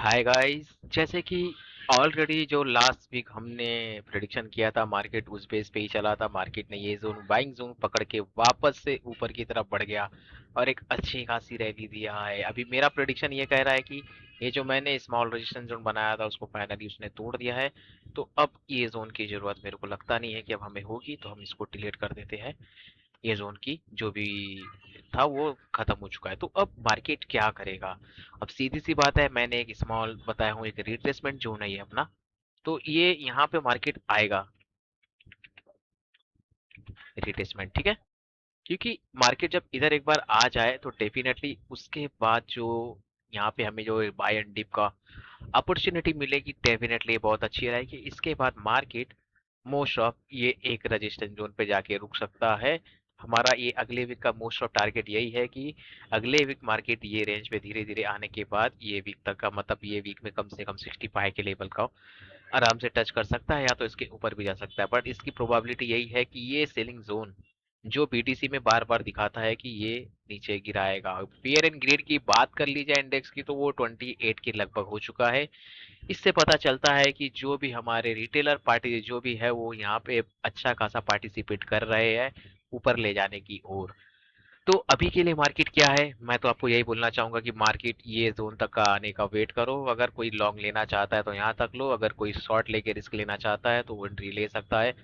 Hi guys. जैसे कि already जो लास्ट वीक हमने प्रेडिक्शन किया था, मार्केट उस बेस पे ही चला था। मार्केट ने ये जोन बाइंग जोन पकड़ के वापस से ऊपर की तरफ बढ़ गया और एक अच्छी खासी रैली दिया है। अभी मेरा प्रेडिक्शन ये कह रहा है कि ये जो मैंने स्मॉल रेजिस्टेंस जोन बनाया था उसको फाइनली उसने तोड़ दिया है। तो अब ये जोन की जरूरत मेरे को लगता नहीं है कि अब हमें होगी, तो हम इसको डिलीट कर देते हैं। ये जोन की जो भी था वो खत्म हो चुका है। तो अब मार्केट क्या करेगा? अब सीधी सी बात है, मैंने एक स्मॉल बताया हूँ, एक रिट्रेसमेंट जोन है ये अपना। तो ये यहाँ पे मार्केट आएगा, रिट्रेसमेंट, ठीक है। क्योंकि मार्केट जब इधर एक बार आ जाए तो डेफिनेटली उसके बाद जो यहाँ पे हमें जो बाय एंड डिप का अपॉर्चुनिटी मिलेगी, डेफिनेटली बहुत अच्छी रहेगी। इसके बाद मार्केट मोस्ट ऑफ ये एक रेजिस्टेंस जोन पे जाके रुक सकता है। हमारा ये अगले वीक का मोस्ट ऑफ टारगेट यही है कि अगले वीक मार्केट ये रेंज पे धीरे धीरे आने के बाद ये वीक तक का, मतलब ये वीक में कम से कम 65 के लेवल का आराम से टच कर सकता है, या तो इसके ऊपर भी जा सकता है। बट इसकी प्रोबेबिलिटी यही है कि ये सेलिंग जोन जो बीटीसी में बार बार दिखाता है कि ये नीचे गिराएगा। फियर एंड ग्रीड की बात कर ली जाए इंडेक्स की, तो वो 28 के लगभग हो चुका है। इससे पता चलता है कि जो भी हमारे रिटेलर पार्टी जो भी है वो यहाँ पे अच्छा खासा पार्टिसिपेट कर रहे हैं ऊपर ले जाने की ओर। तो अभी के लिए मार्केट क्या है, मैं तो आपको यही बोलना चाहूंगा कि मार्केट ये जोन तक का आने का वेट करो। अगर कोई लॉन्ग लेना चाहता है तो यहाँ तक लो, अगर कोई शॉर्ट लेके रिस्क लेना चाहता है तो वो एंट्री ले सकता है।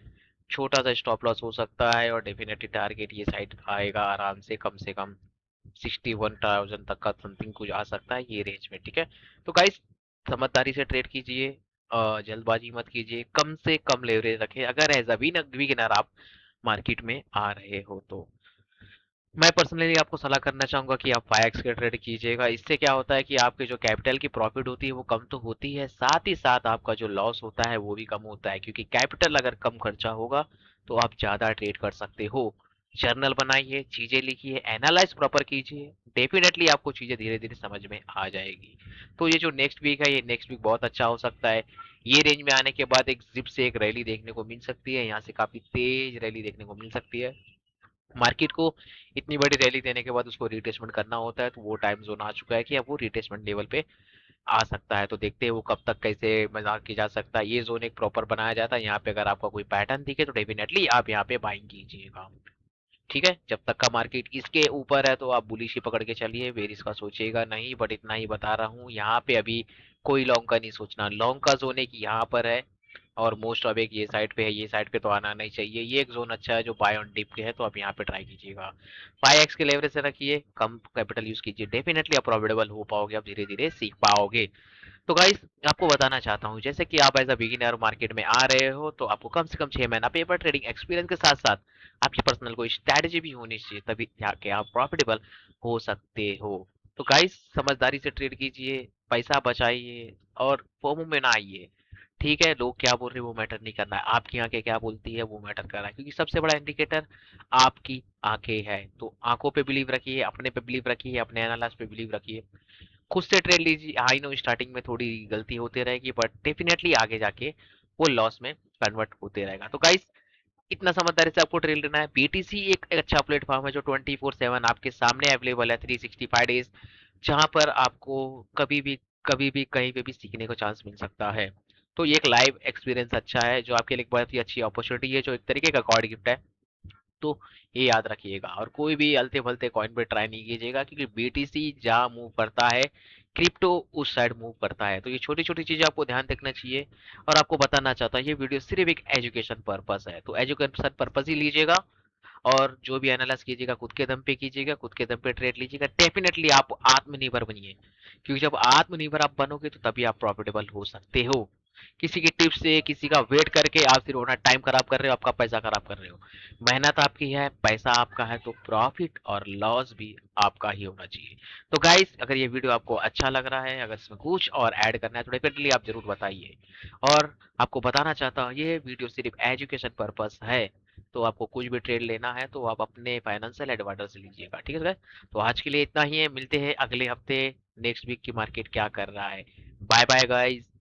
छोटा सा स्टॉप लॉस हो सकता है और डेफिनेटली टारगेट ये साइड आएगा आराम से कम 61,000 तक का समथिंग कुछ आ सकता है ये रेंज में, ठीक है। तो गाइस, समझदारी से ट्रेड कीजिए, जल्दबाजी मत कीजिए, कम से कम लेवरेज रखें अगर एज अ बिगिनर आप मार्केट में आ रहे हो तो। मैं पर्सनली आपको सलाह करना चाहूंगा कि आप 5x के ट्रेड कीजिएगा। इससे क्या होता है कि आपके जो कैपिटल की प्रॉफिट होती है वो कम तो होती है, साथ ही साथ आपका जो लॉस होता है वो भी कम होता है, क्योंकि कैपिटल अगर कम खर्चा होगा तो आप ज्यादा ट्रेड कर सकते हो। जर्नल बनाइए, चीजें लिखिए, एनालाइज प्रॉपर कीजिए, डेफिनेटली आपको चीजें धीरे धीरे समझ में आ जाएगी। तो ये जो नेक्स्ट वीक है, ये नेक्स्ट वीक बहुत अच्छा हो सकता है। ये रेंज में आने के बाद एक जिप से एक रैली देखने को मिल सकती है, यहाँ से काफी तेज रैली देखने को मिल सकती है। मार्केट को इतनी बड़ी रैली देने के बाद उसको रिटेस्टमेंट करना होता है, तो वो टाइम जोन आ चुका है कि अब वो रिटेस्टमेंट लेवल पे आ सकता है। तो देखते हैं वो कब तक कैसे मजाक की जा सकता है। ये जोन एक प्रॉपर बनाया जाता है, यहाँ पे अगर आपका कोई पैटर्न दिखे तो डेफिनेटली आप यहाँ पे बाइंग कीजिएगा, ठीक है। जब तक का मार्केट इसके ऊपर है तो आप बुलिश ही पकड़ के चलिए, बेरिस का सोचिएगा नहीं। बट इतना ही बता रहा हूँ, यहाँ पे अभी कोई लॉन्ग का नहीं सोचना। लॉन्ग का जोन एक यहाँ पर है और मोस्ट ऑफ एक ये साइड पे है, ये साइड पे तो आना नहीं चाहिए। ये एक जोन अच्छा है जो बाय ऑन डिप के है, तो आप यहाँ पे ट्राई कीजिएगा। 5x के लेवरेज से रखिए, कम कैपिटल यूज कीजिए, डेफिनेटली आप प्रॉफिटेबल हो पाओगे, आप धीरे धीरे सीख पाओगे। तो गाइस, आपको बताना चाहता हूँ, जैसे कि आप एज अ बिगिनर मार्केट में आ रहे हो तो आपको कम से कम 6 महीना पेपर ट्रेडिंग एक्सपीरियंस के साथ साथ आपकी पर्सनल कोई स्ट्रैटेजी भी होनी चाहिए, तभी जाके आप प्रॉफिटेबल हो सकते हो। तो गाइस, समझदारी से ट्रेड कीजिए, पैसा बचाइए और फोमो में ना आइए। ठीक है, लोग क्या बोल रहे हैं वो मैटर नहीं करना है, आपकी आंखें क्या बोलती है वो मैटर कर रहा है, क्योंकि सबसे बड़ा इंडिकेटर आपकी आंखें है। तो आंखों पे बिलीव रखिए, अपने पे बिलीव रखिए, अपने एनालिसिस पे बिलीव रखिए, खुद से ट्रेड लीजिए। आई नो स्टार्टिंग में थोड़ी गलती होती रहेगी, बट डेफिनेटली आगे जाके वो लॉस में कन्वर्ट होते रहेगा। तो गाइस, इतना समझदारी से आपको ट्रेड लेना है। बीटीसी एक अच्छा प्लेटफॉर्म है जो 24/7 आपके सामने अवेलेबल है, 365 डेज, जहां पर आपको कभी भी कहीं पे भी सीखने को चांस मिल सकता है। तो ये एक लाइव एक्सपीरियंस अच्छा है जो आपके लिए एक बहुत ही अच्छी अपॉर्चुनिटी है, जो एक तरीके का गॉड गिफ्ट है। तो ये याद रखिएगा, और कोई भी अलते फलते कॉइन पे ट्राई नहीं कीजिएगा, क्योंकि बीटीसी जहाँ मूव करता है क्रिप्टो उस साइड मूव करता है। तो ये छोटी छोटी चीजें आपको ध्यान रखना चाहिए। और आपको बताना चाहता हूँ, ये वीडियो सिर्फ एक एजुकेशन पर्पस है, तो एजुकेशन पर्पस ही लीजिएगा। और जो भी एनालाइज कीजिएगा खुद के दम पे कीजिएगा, खुद के दम पे ट्रेड लीजिएगा, डेफिनेटली आप आत्मनिर्भर बनिए। क्योंकि जब आत्मनिर्भर आप बनोगे तो तभी आप प्रॉफिटेबल हो सकते हो। किसी की टिप्स से, किसी का वेट करके आप सिर्फ अपना टाइम खराब कर रहे हो, आपका पैसा खराब कर रहे हो। मेहनत आपकी है, पैसा आपका है, तो प्रॉफिट और लॉस भी आपका ही होना चाहिए। तो गाइस, अगर ये वीडियो आपको अच्छा लग रहा है, अगर इसमें कुछ और ऐड करना है तो डेफिनेटली आप जरूर बताइए। और आपको बताना चाहता हूँ, ये वीडियो सिर्फ एजुकेशन पर्पस है। तो आपको कुछ भी ट्रेड लेना है तो आप अपने फाइनेंशियल एडवाइजर से लीजिएगा, ठीक है सर। तो आज के लिए इतना ही है, मिलते हैं अगले हफ्ते, नेक्स्ट वीक की मार्केट क्या कर रहा है। Bye bye guys.